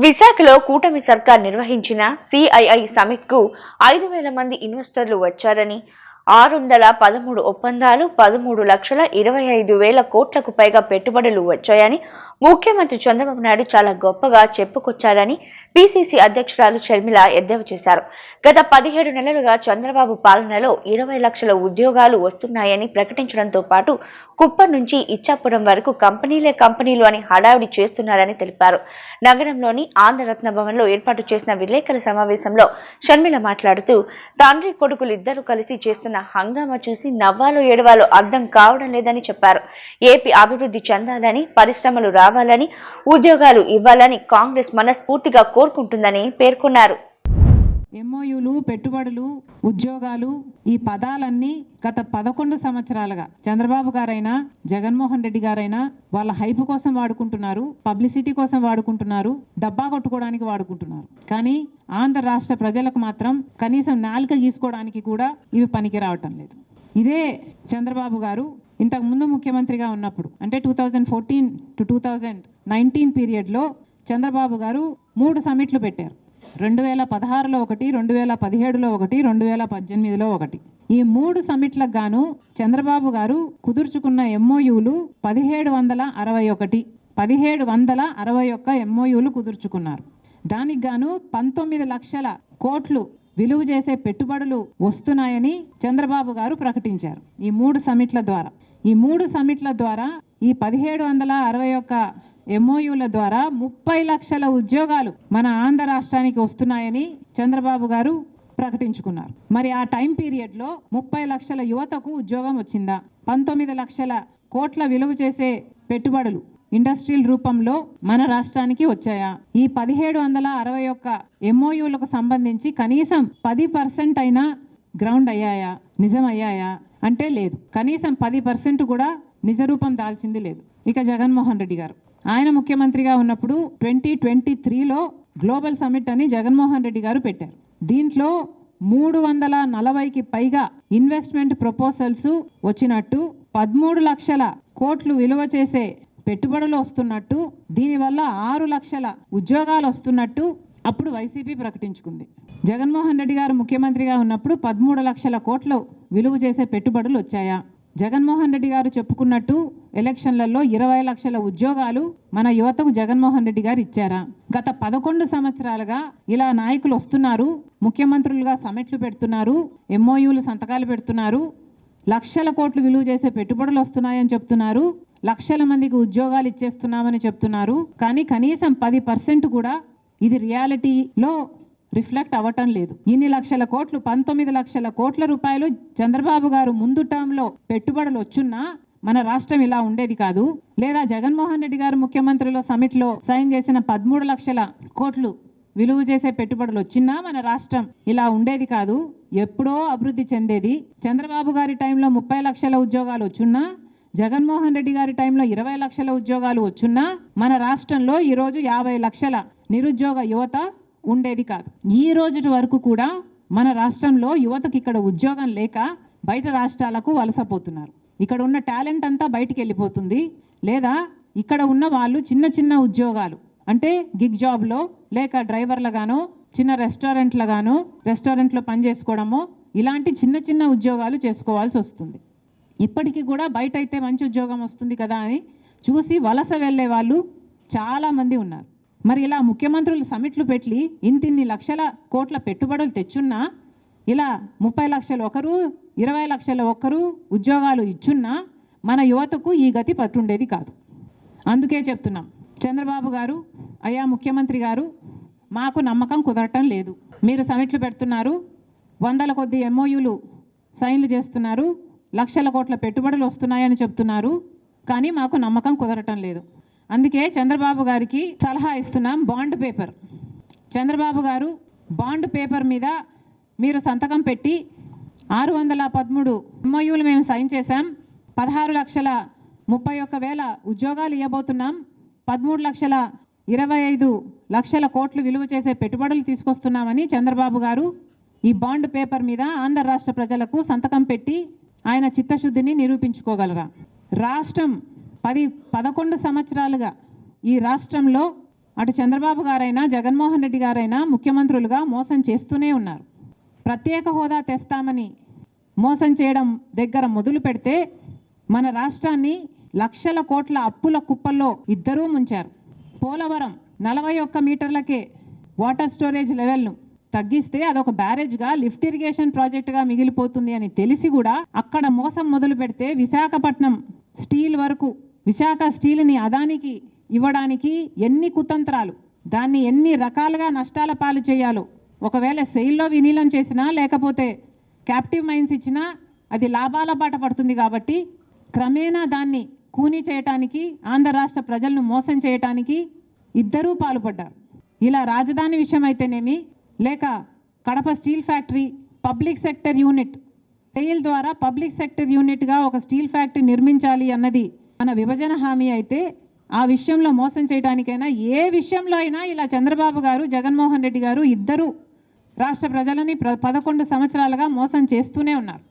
విశాఖలో కూటమి సర్కార్ నిర్వహించిన సిఐఐ సమిట్కు 5,000 మంది ఇన్వెస్టర్లు వచ్చారని 613 ఒప్పందాలు 13,25,000 కోట్లకు పైగా పెట్టుబడులు వచ్చాయని ముఖ్యమంత్రి చంద్రబాబు నాయుడు చాలా గొప్పగా చెప్పుకొచ్చారని పిసిసి అధ్యక్షురాలు షర్మిల ఎద్దేవా చేశారు. గత 17 నెలలుగా చంద్రబాబు పాలనలో 20 లక్షల ఉద్యోగాలు వస్తున్నాయని ప్రకటించడంతో పాటు కుప్పం నుంచి ఇచ్చాపురం వరకు కంపెనీలు అని హడావిడి చేస్తున్నారని తెలిపారు. నగరంలోని ఆంధ్రరత్న భవన్లో ఏర్పాటు చేసిన విలేకరుల సమావేశంలో షర్మిల మాట్లాడుతూ తండ్రి కొడుకులు ఇద్దరు కలిసి చేస్తున్న హంగామా చూసి నవ్వాలో ఏడవాలో అర్థం కావడం లేదని చెప్పారు. ఏపీ అభివృద్ధి చెందాలని, పరిశ్రమలు రావాలని, ఉద్యోగాలు ఇవ్వాలని కాంగ్రెస్ మనస్ఫూర్తిగా కోరుకుంటుందని పేర్కొన్నారు. ఎంఓయూలు, పెట్టుబడులు, ఉద్యోగాలు ఈ పదాలన్నీ గత 11 సంవత్సరాలుగా చంద్రబాబు గారైనా జగన్మోహన్ రెడ్డి గారైనా వాళ్ళ హైప్ కోసం వాడుకుంటున్నారు, పబ్లిసిటీ కోసం వాడుకుంటున్నారు, డబ్బా కొట్టుకోవడానికి వాడుకుంటున్నారు. కానీ ఆంధ్ర రాష్ట్ర ప్రజలకు మాత్రం కనీసం నాలుక గీసుకోవడానికి కూడా ఇవి పనికి రావటం లేదు. ఇదే చంద్రబాబు గారు ఇంతకు ముందు ముఖ్యమంత్రిగా ఉన్నప్పుడు అంటే 2014 to 2019 పీరియడ్లో చంద్రబాబు గారు 3 సమిట్లు పెట్టారు. 2016లో ఒకటి, 2017లో ఒకటి, 2018లో ఒకటి. ఈ 3 సమిట్లకు గాను చంద్రబాబు గారు కుదుర్చుకున్న ఎంఓయూలు 1761 ఎంఓయూలు కుదుర్చుకున్నారు. దానికి గాను 19 లక్షల కోట్లు విలువ చేసే పెట్టుబడులు వస్తున్నాయని చంద్రబాబు గారు ప్రకటించారు. ఈ 3 సమిట్ల ద్వారా ఈ 1761 ఎంఓయూల ద్వారా 30 లక్షల ఉద్యోగాలు మన ఆంధ్ర రాష్ట్రానికి వస్తున్నాయని చంద్రబాబు గారు ప్రకటించుకున్నారు. మరి ఆ టైం పీరియడ్లో 30 లక్షల యువతకు ఉద్యోగం వచ్చిందా? 19 లక్షల కోట్ల విలువ చేసే పెట్టుబడులు ఇండస్ట్రియల్ రూపంలో మన రాష్ట్రానికి వచ్చాయా? ఈ 1761 ఎంఓయూలకు సంబంధించి కనీసం 10% అయినా గ్రౌండ్ అయ్యాయా, నిజం అయ్యాయా అంటే లేదు. కనీసం 10% కూడా నిజరూపం దాల్చింది లేదు. ఇక జగన్మోహన్ రెడ్డి గారు ఆయన ముఖ్యమంత్రిగా ఉన్నప్పుడు 2023లో గ్లోబల్ సమిట్ అని జగన్మోహన్ రెడ్డి గారు పెట్టారు. దీంట్లో 340కి పైగా ఇన్వెస్ట్మెంట్ ప్రపోజల్స్ వచ్చినట్టు, 13 లక్షల కోట్లు విలువ చేసే పెట్టుబడులు వస్తున్నట్టు, దీనివల్ల 6 లక్షల ఉద్యోగాలు వస్తున్నట్టు అప్పుడు వైసీపీ ప్రకటించుకుంది. జగన్మోహన్ రెడ్డి గారు ముఖ్యమంత్రిగా ఉన్నప్పుడు 13 లక్షల కోట్లు విలువ చేసే పెట్టుబడులు వచ్చాయా? జగన్మోహన్ రెడ్డి గారు చెప్పుకున్నట్టు ఎలక్షన్లలో 20 లక్షల ఉద్యోగాలు మన యువతకు జగన్మోహన్ రెడ్డి గారు ఇచ్చారా? గత 11 సంవత్సరాలుగా ఇలా నాయకులు వస్తున్నారు, ముఖ్యమంత్రులుగా సమిట్లు పెడుతున్నారు, ఎంఓయూలు సంతకాలు పెడుతున్నారు, లక్షల కోట్లు విలువ చేసే పెట్టుబడులు వస్తున్నాయని చెప్తున్నారు, లక్షల మందికి ఉద్యోగాలు ఇచ్చేస్తున్నామని చెప్తున్నారు. కానీ కనీసం 10% కూడా ఇది రియాలిటీలో రిఫ్లెక్ట్ అవ్వటం లేదు. ఇన్ని లక్షల కోట్లు, 19 లక్షల కోట్ల రూపాయలు చంద్రబాబు గారు ముందు టర్మ్లో పెట్టుబడులు వచ్చున్నా మన రాష్ట్రం ఇలా ఉండేది కాదు. లేదా జగన్మోహన్ రెడ్డి గారు ముఖ్యమంత్రిలో సమిట్లో సైన్ చేసిన 13 లక్షల కోట్లు విలువ చేసే పెట్టుబడులు వచ్చినా మన రాష్ట్రం ఇలా ఉండేది కాదు, ఎప్పుడో అభివృద్ధి చెందేది. చంద్రబాబు గారి టైంలో 30 లక్షల ఉద్యోగాలు వచ్చున్నా, జగన్మోహన్ రెడ్డి గారి టైంలో 20 లక్షల ఉద్యోగాలు వచ్చున్నా మన రాష్ట్రంలో ఈరోజు 50 లక్షల నిరుద్యోగ యువత ఉండేది కాదు. ఈ రోజు వరకు కూడా మన రాష్ట్రంలో యువతకి ఇక్కడ ఉద్యోగం లేక బయట రాష్ట్రాలకు వలసపోతున్నారు. ఇక్కడ ఉన్న టాలెంట్ అంతా బయటికి వెళ్ళిపోతుంది. లేదా ఇక్కడ ఉన్న వాళ్ళు చిన్న చిన్న ఉద్యోగాలు అంటే గిగ్ జాబ్లో లేక డ్రైవర్లుగానో, చిన్న రెస్టారెంట్లో పని చేసుకోవడమో ఇలాంటి చిన్న చిన్న ఉద్యోగాలు చేసుకోవాల్సి వస్తుంది. ఇప్పటికీ కూడా బయట అయితే మంచి ఉద్యోగం వస్తుంది కదా అని చూసి వలస వెళ్ళే వాళ్ళు చాలామంది ఉన్నారు. మరి ఇలా ముఖ్యమంత్రులు సమిట్లు పెట్టి ఇన్ని లక్షల కోట్ల పెట్టుబడులు తెచ్చున్నా, ఇలా 30 లక్షలు ఒకరు, 20 లక్షలు ఒకరు ఉద్యోగాలు ఇచ్చున్నా మన యువతకు ఈ గతి పట్టుండేది కాదు. అందుకే చెప్తున్నాం, చంద్రబాబు గారు, అయ్యా ముఖ్యమంత్రి గారు, మాకు నమ్మకం కుదరటం లేదు. మీరు సమిట్లు పెడుతున్నారు, 100ల కొద్ది ఎంఓయూలు సైన్లు చేస్తున్నారు, లక్షల కోట్ల పెట్టుబడులు వస్తున్నాయని చెప్తున్నారు, కానీ మాకు నమ్మకం కుదరటం లేదు. అందుకే చంద్రబాబు గారికి సలహా ఇస్తున్నాం. బాండ్ పేపర్, చంద్రబాబు గారు బాండ్ పేపర్ మీద మీరు సంతకం పెట్టి 613 ఎంఓయూలు మేము సైన్ చేశాం, 16,31,000 ఉద్యోగాలు ఇవ్వబోతున్నాం, 13,25,00,000 కోట్లు విలువ చేసే పెట్టుబడులు తీసుకొస్తున్నామని చంద్రబాబు గారు ఈ బాండ్ పేపర్ మీద ఆంధ్ర రాష్ట్ర ప్రజలకు సంతకం పెట్టి ఆయన చిత్తశుద్ధిని నిరూపించుకోగలరా? రాష్ట్రం 11 సంవత్సరాలుగా ఈ రాష్ట్రంలో అటు చంద్రబాబు గారైనా జగన్మోహన్ రెడ్డి గారైనా ముఖ్యమంత్రులుగా మోసం చేస్తూనే ఉన్నారు. ప్రత్యేక హోదా తెస్తామని మోసం చేయడం దగ్గర మొదలు పెడితే మన రాష్ట్రాన్ని లక్షల కోట్ల అప్పుల కుప్పల్లో ఇద్దరూ ముంచారు. పోలవరం 41 మీటర్లకే వాటర్ స్టోరేజ్ లెవెల్ను తగ్గిస్తే అదొక బ్యారేజ్గా లిఫ్ట్ ఇరిగేషన్ ప్రాజెక్టుగా మిగిలిపోతుంది అని తెలిసి కూడా అక్కడ మోసం మొదలు పెడితే విశాఖపట్నం స్టీల్ వరకు విశాఖ స్టీల్ని అదానికి ఇవ్వడానికి ఎన్ని కుతంత్రాలు, దాన్ని ఎన్ని రకాలుగా నష్టాల పాలు చేయాలో, ఒకవేళ సెయిల్లో విలీనం చేసినా లేకపోతే క్యాప్టివ్ మైన్స్ ఇచ్చినా అది లాభాల బాట పడుతుంది కాబట్టి క్రమేణా దాన్ని కూనీ చేయటానికి ఆంధ్ర రాష్ట్ర ప్రజలను మోసం చేయటానికి ఇద్దరూ పాల్పడ్డారు. ఇలా రాజధాని విషయం అయితేనేమి, లేక Kadapa steel factory public sector unit SAIL ద్వారా పబ్లిక్ సెక్టర్ యూనిట్గా ఒక స్టీల్ ఫ్యాక్టరీ నిర్మించాలి అన్నది మన విభజన హామీ అయితే ఆ విషయంలో మోసం చేయడానికైనా ఏ విషయంలో అయినా ఇలా చంద్రబాబు గారు జగన్మోహన్ రెడ్డి గారు ఇద్దరు రాష్ట్ర ప్రజలని 11 సంవత్సరాలుగా మోసం చేస్తూనే ఉన్నారు.